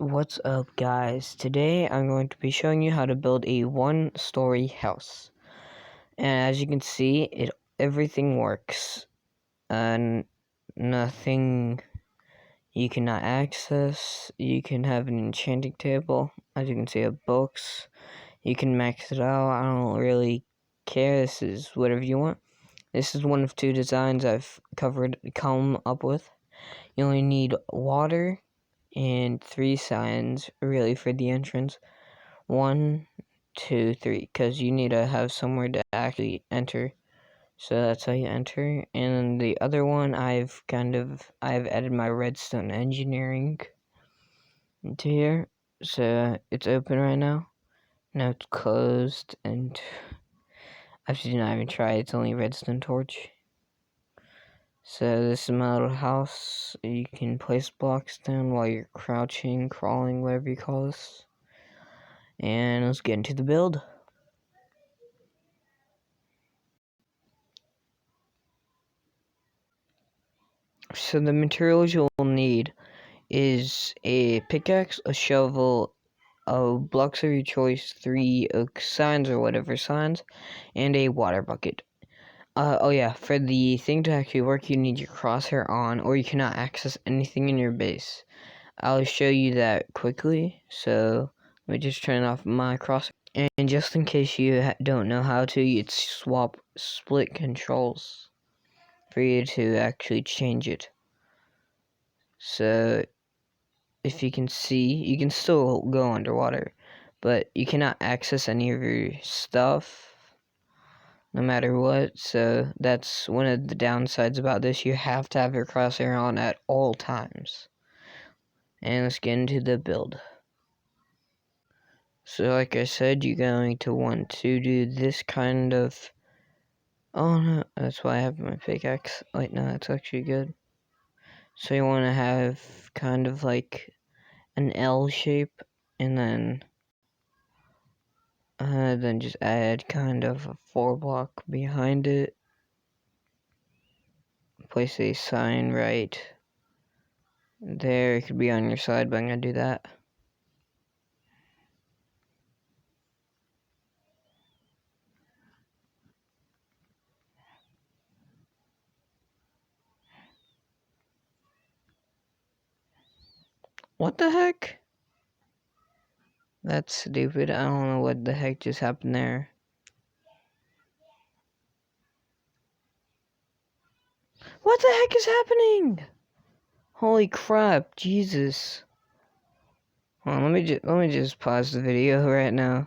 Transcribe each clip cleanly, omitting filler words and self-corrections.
What's up, guys? Today I'm going to be showing you how to build a one-story house. And as you can see, everything works. And nothing you cannot access. You can have an enchanting table. As you can see, books. You can max it out. I don't really care. This is whatever you want. This is one of two designs I've come up with. You only need water and 3 signs really for the entrance. 1, 2, 3, because you need to have somewhere to actually enter. So that's how you enter. And the other one, I've added my redstone engineering into here. So it's open right now. Now it's closed, and I did not even try. It's only redstone torch. So this is my little house. You can place blocks down while you're crouching, crawling, whatever you call this. And let's get into the build. So the materials you'll need is a pickaxe, a shovel, blocks of your choice, 3 oak signs or whatever signs, and a water bucket. Oh yeah, for the thing to actually work, you need your crosshair on, or you cannot access anything in your base. I'll show you that quickly, so let me just turn off my crosshair. And just in case you don't know how to, you'd split controls for you to actually change it. So if you can see, you can still go underwater, but you cannot access any of your stuff no matter what. So that's one of the downsides about this. You have to have your crosshair on at all times. And let's get into the build. So like I said, you're going to want to do this kind of... Oh no, that's why I have my pickaxe. Wait, no, that's actually good. So you want to have kind of like an L shape, and then just add kind of a 4-block behind it. Place a sign right there. It could be on your side, but I'm gonna do that. What the heck? That's stupid. I don't know what the heck just happened there. What the heck is happening? Holy crap, Jesus. Hold on, let me just pause the video right now.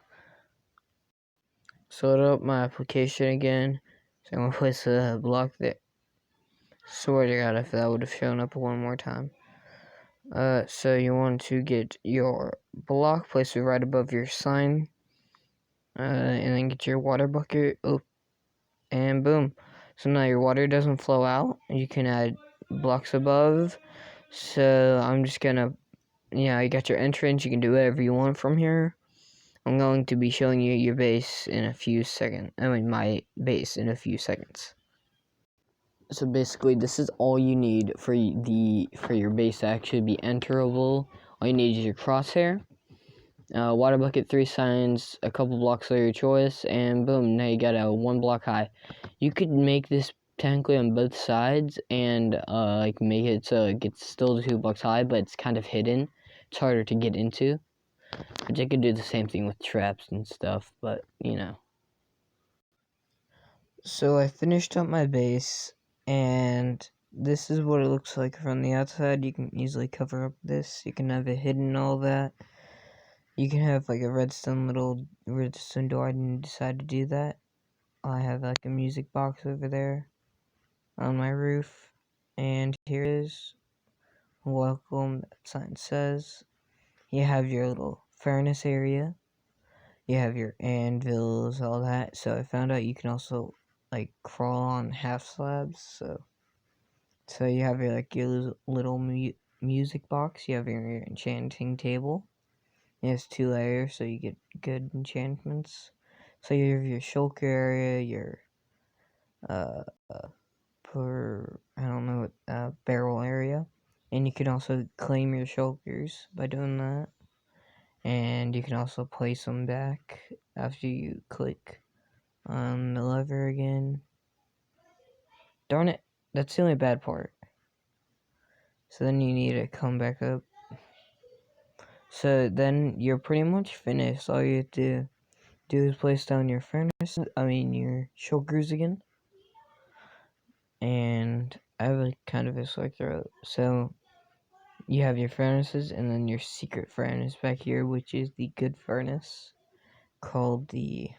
Load up my application again. So I'm gonna place a block there. Swear to God, if that would have shown up one more time. So you want to get your block, place it right above your sign, and then get your water bucket, and boom. So now your water doesn't flow out. You can add blocks above. So I'm just gonna, you got your entrance. You can do whatever you want from here. I'm going to be showing you your base in a few seconds. I mean, my base in a few seconds. So basically, this is all you need for your base to actually be enterable. All you need is your crosshair, water bucket, 3 signs, a couple blocks of your choice, and boom, now you got a 1 block high. You could make this technically on both sides and like make it so it gets still 2 blocks high, but it's kind of hidden. It's harder to get into. Which I could do the same thing with traps and stuff, but you know. So I finished up my base, and this is what it looks like from the outside. You can easily cover up this. You can have it hidden and all that. You can have like a redstone door. I didn't decide to do that. I have like a music box over there on my roof, and here it is. Welcome, that sign says. You have your little furnace area. You have your anvils, all that. So I found out you can also like crawl on half slabs. So you have your little music box. You have your enchanting table. It has 2 layers, so you get good enchantments. So you have your shulker area, your I don't know, barrel area. And you can also claim your shulkers by doing that. And you can also place them back after you click on the lever again. Darn it, that's the only bad part. So then you need to come back up. So then you're pretty much finished. All you have to do is place down your your shulkers again. And I have kind of a sore throat. So you have your furnaces and then your secret furnace back here, which is the good furnace. Called the,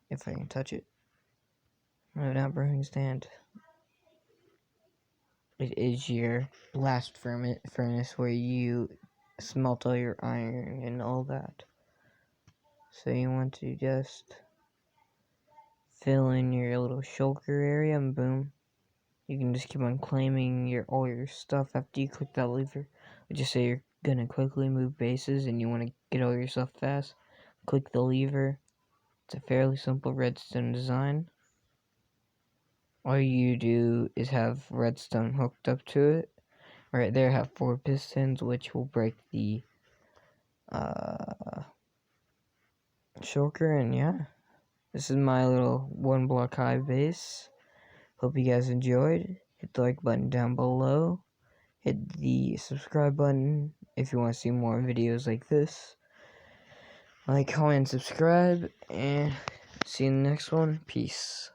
if I can touch it. No, not brewing stand. It is your blast furnace where you smelt all your iron and all that. So you want to just fill in your little shulker area and boom. You can just keep on claiming all your stuff after you click that lever. Let's just say you're gonna quickly move bases and you want to get all your stuff fast. Click the lever. It's a fairly simple redstone design. All you do is have redstone hooked up to it. Right there, have 4 pistons, which will break the shulker. And yeah, this is my little 1 block high base. Hope you guys enjoyed. Hit the like button down below. Hit the subscribe button if you want to see more videos like this. Like, comment, and subscribe, and see you in the next one. Peace.